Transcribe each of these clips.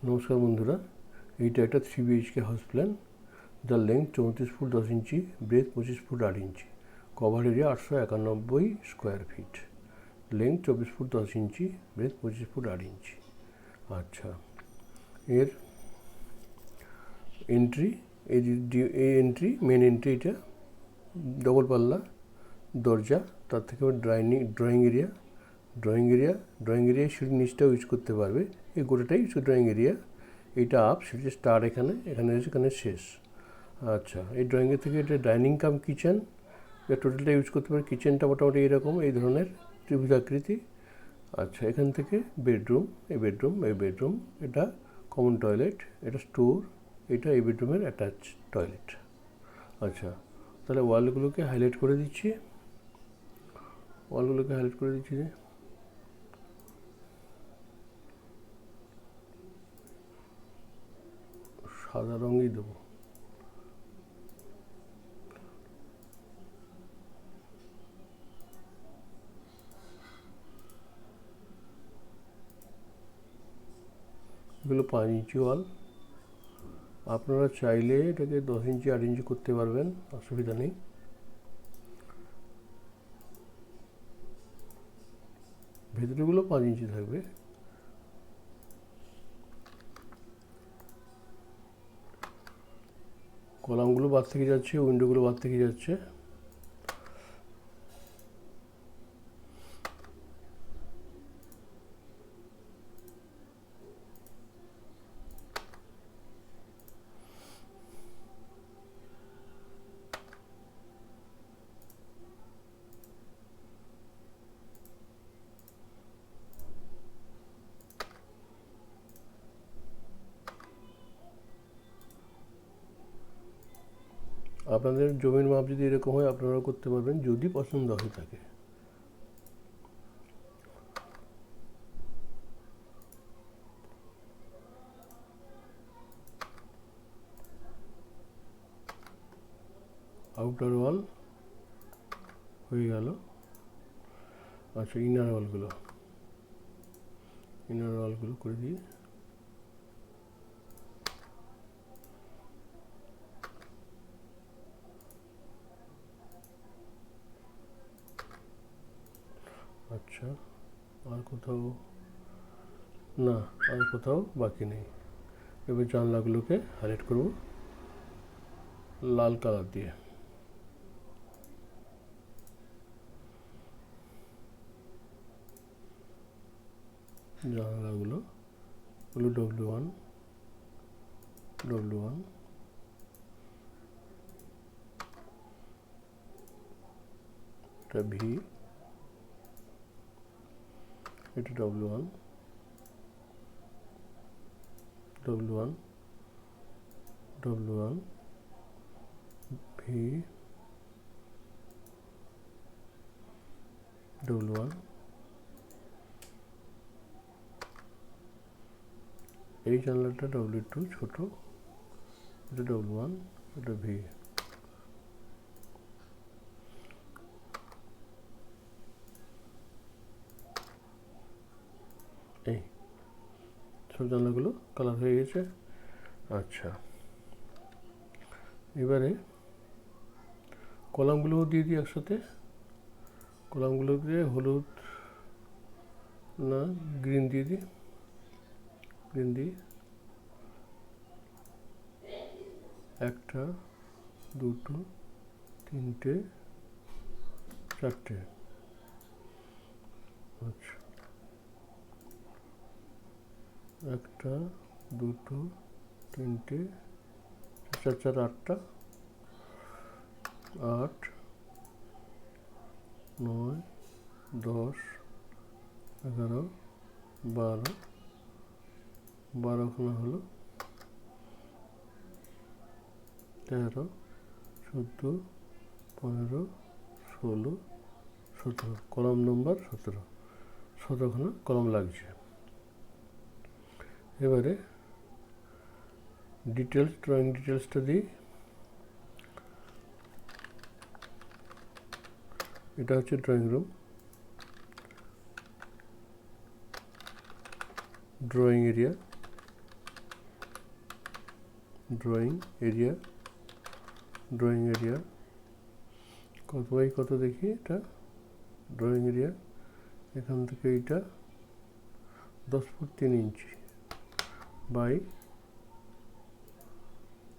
নমস্কার বন্ধুরা, এইটা একটা 3 BHK হাউস প্ল্যান, যার length 34 foot 10 inch, breadth 25 foot 8 inch, cover area 891 square feet, length 24 foot 10 inch, breadth 25 foot 8 inch. আচ্ছা, এর এন্ট্রি, এই এন্ট্রি, মেন এন্ট্রি, এটা ডবল পাল্লা দরজা, তার থেকে ড্রয়িং এরিয়া সিঁড়ির নিচটাও ইউজ করতে পারবে। এই গোটাটাই ড্রয়িং এরিয়া। এইটা আপ, সেটা স্টার এখানে শেষ। আচ্ছা, এই ড্রয়িংয়ের থেকে এটা ডাইনিং কাম কিচেন, এটা টোটালটা ইউজ করতে পারে। কিচেনটা মোটামুটি এইরকম, এই ধরনের ত্রিভুজাকৃতি। আচ্ছা, এখান থেকে বেডরুম, এটা কমন টয়লেট, এটা স্টোর, এটা এই বেডরুমের অ্যাটাচ টয়লেট। আচ্ছা, তাহলে ওয়ালগুলোকে হাইলাইট করে দিচ্ছি। সাদা রঙই দেবো। এগুলো 5 ইঞ্চি ওয়াল। আপনারা চাইলে এটাকে 10 ইঞ্চি 8 ইঞ্চি করতে পারবেন, অসুবিধা নেই। ভেতরেগুলো 5 ইঞ্চি থাকবে। কলামগুলো বাদ থেকে যাচ্ছে, উইন্ডোগুলো বাদ থেকে যাচ্ছে। আপনাদের জমির মাপ যদি এরকম হয়, আপনারাও করতে পারবেন, যদি পছন্দ হয়ে থাকে। আউটার ওয়াল হয়ে গেল। আচ্ছা, ইনার ওয়ালগুলো করে দিই। আচ্ছা, আর কোথাও বাকি নেই। এবার জানলাগুলোকে হাইলাইট করব লাল কালার দিয়ে। জানলাগুলো হলো W1, এটা V, এটা W1, V, W1। এই জানলাটা W2 ছোট, এটা W1, এটা V। এই সব জানলাগুলো কালার হয়ে গেছে। আচ্ছা, এবারে কলামগুলোও দিয়ে দিই একসাথে। কলামগুলোকে হলুদ না গ্রিন দিয়ে দিই। একটা, দুটো, তিনটে, চারটে। আচ্ছা, একটা, দুটো, তিনটে, চার, 8টা, 8, 9, 10, 11, 12খানা হলো, 13, 14, 15, 16, 17। কলাম নম্বর 17খানা কলাম লাগছে। এবারে ড্রয়িং ডিটেলসটা দিই। এটা হচ্ছে drawing room, drawing area, drawing area কত বাই কত দেখি, এটা ড্রয়িং এরিয়া এখান থেকে এইটা 10 ফুট 3 ইঞ্চি বাই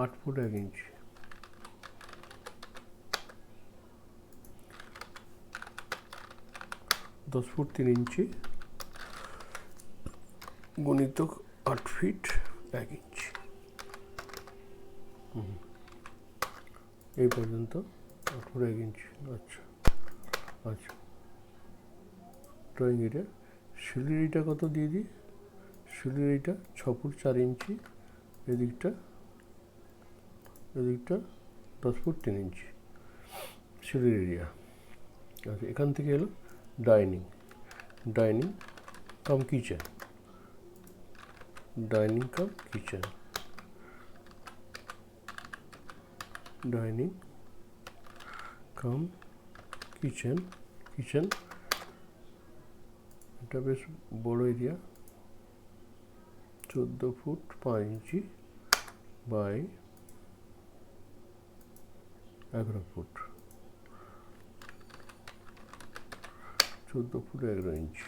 8 ফুট 1 ইঞ্চি। দশ ফুট 3 ইঞ্চি গুণিতক 8 ফিট 1 ইঞ্চি, এই পর্যন্ত 8 ফুট 1 ইঞ্চি। আচ্ছা আচ্ছা, ড্রয়িং এরিয়া সিঁড়ির এইটা কত দিয়ে দিই, সিঁড়ির এইটা 6 ফুট 4 ইঞ্চি, এদিকটা 10 ফুট 3 ইঞ্চি সিঁড়ির এরিয়া। আচ্ছা, এখান থেকে এলো dining cum kitchen, dining cum kitchen এটা বেশ বড় area, 14 foot 5 inch by 11 foot, 14 foot 11 inch,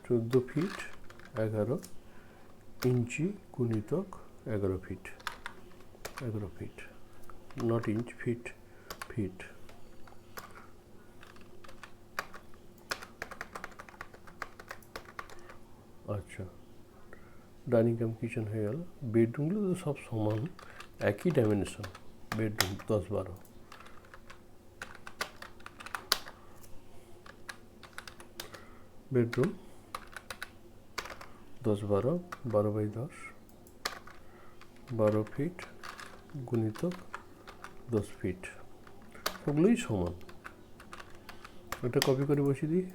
14 feet 11 inch গুণিতক 11 ফিট, নট ইঞ্চ, ফিট। আচ্ছা, ডাইনিং কাম কিচেন হয়ে গেল। বেডরুমগুলো তো সব সমান, একই dimension. Bedroom 10-12, bedroom 10-12, 12 by 10, 12 feet গুণিতক 10 ফিট, ওগুলোই সমান। এটা কপি করে বসিয়ে দিই,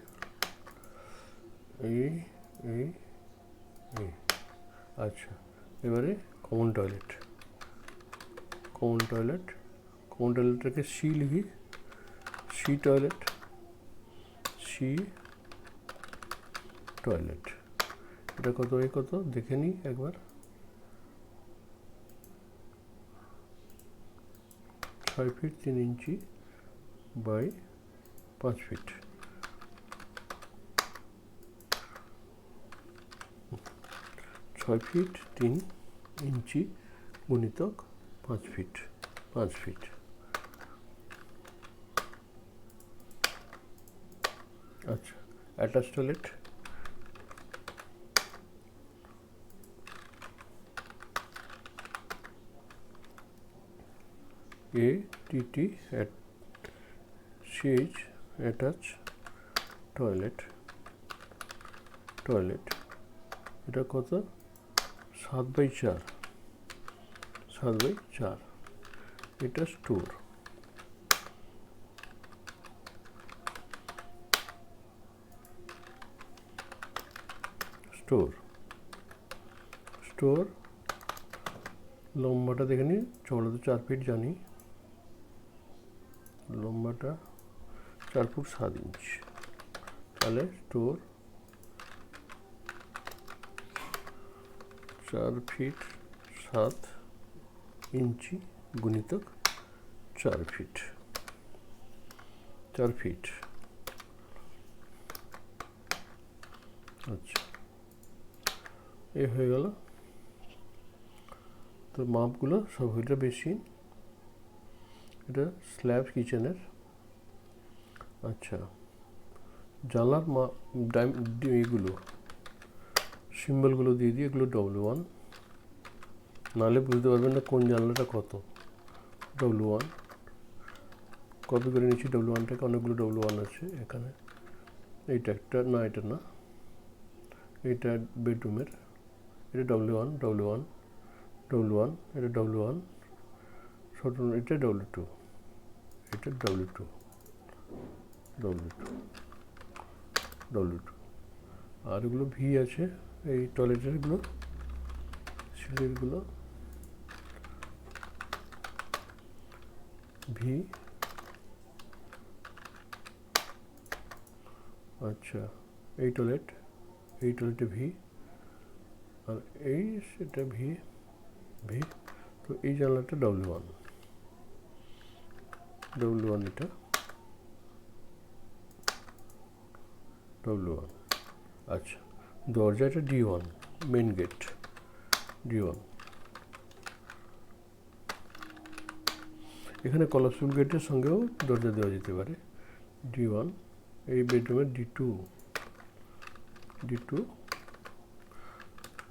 এই। আচ্ছা, এবারে কমন টয়লেটটাকে সি লিখি, সি টয়লেট, এটা কত বাই কত দেখে নিই একবার, 6 feet 3 inch by 5 feet, 6 feet 3 inch গুণিতক 5 ফিট। আচ্ছা, attach toilet, ATTACH attach toilet, এটা কত 7/4, এটা স্টোর, লম্বাটা দেখে নিই, চওড়া তো 4 ফিট জানি, লম্বাটা 4 ফুট 7 ইঞ্চি, তাহলে স্টোর 4 ফিট 7 ইঞ্চি গুণিতক 4 ফিট, আচ্ছা, এ হয়ে গেল। তো মাপগুলো সব হইটা বেশি, এটা স্ল্যাব কিচেনের। আচ্ছা, জানলার এইগুলো সিম্বলগুলো দিয়ে দিই, এগুলো W1, নাহলে বুঝতে পারবেন না কোন জানলাটা কত। W1 কপি করে নিচ্ছি, W1টাকে, অনেকগুলো W1 আছে এখানে, এইটা একটা না, এটা না, এটা বেডরুমের, এটা W1, এটা W1, ছোট এটা W2, এটা W2, আর এগুলো ভি আছে, এই টয়লেটেরগুলো, সিঁড়িরগুলো ভি। আচ্ছা, এই টয়লেটে ভি, আর এই সেটা ভি ভি, তো এই জানলাটা W1 এটা W1। আচ্ছা, দরজাটা D1, মেন গেট D1। এখানে কলাপসিবল গেটের সঙ্গেও দরজা দেওয়া যেতে পারে। D1, এই বেডরুমের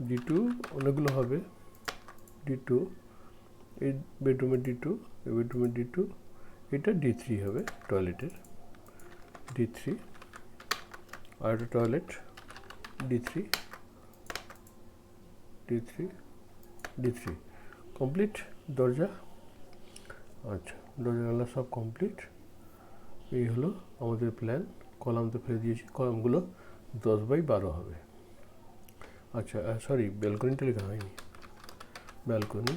D2 অনেকগুলো হবে। D2, এই বেডরুমের D2, এই বেডরুমের D2, এটা D3 হবে টয়লেটের D3, আর একটা টয়লেট D3 কমপ্লিট দরজা। আচ্ছা, দরজা জানলা সব কমপ্লিট। এই হলো আমাদের প্ল্যান। কলাম তো ফেলে দিয়েছি, কলামগুলো 10x12 হবে। আচ্ছা সরি, ব্যালকনিটা লেখা হয়নি। ব্যালকনি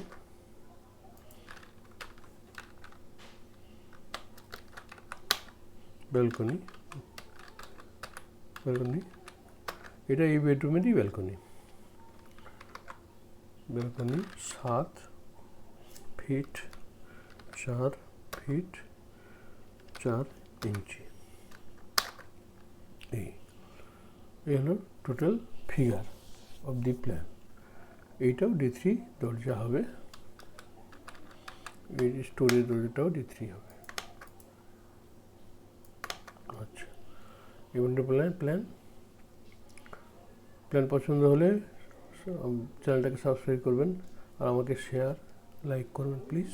এটা এই বেডরুমেরই ব্যালকনি 7 ফিট 4 ফিট 4 ইঞ্চি। এই হলো total figure of the plan. এইটাও D3 দরজা হবে, এই স্টোরেজ দরজাটাও D3 হবে। আচ্ছা, এমনটা প্ল্যান পছন্দ হলে চ্যানেলটাকে সাবস্ক্রাইব করবেন আর আমাকে শেয়ার লাইক করবেন প্লিজ।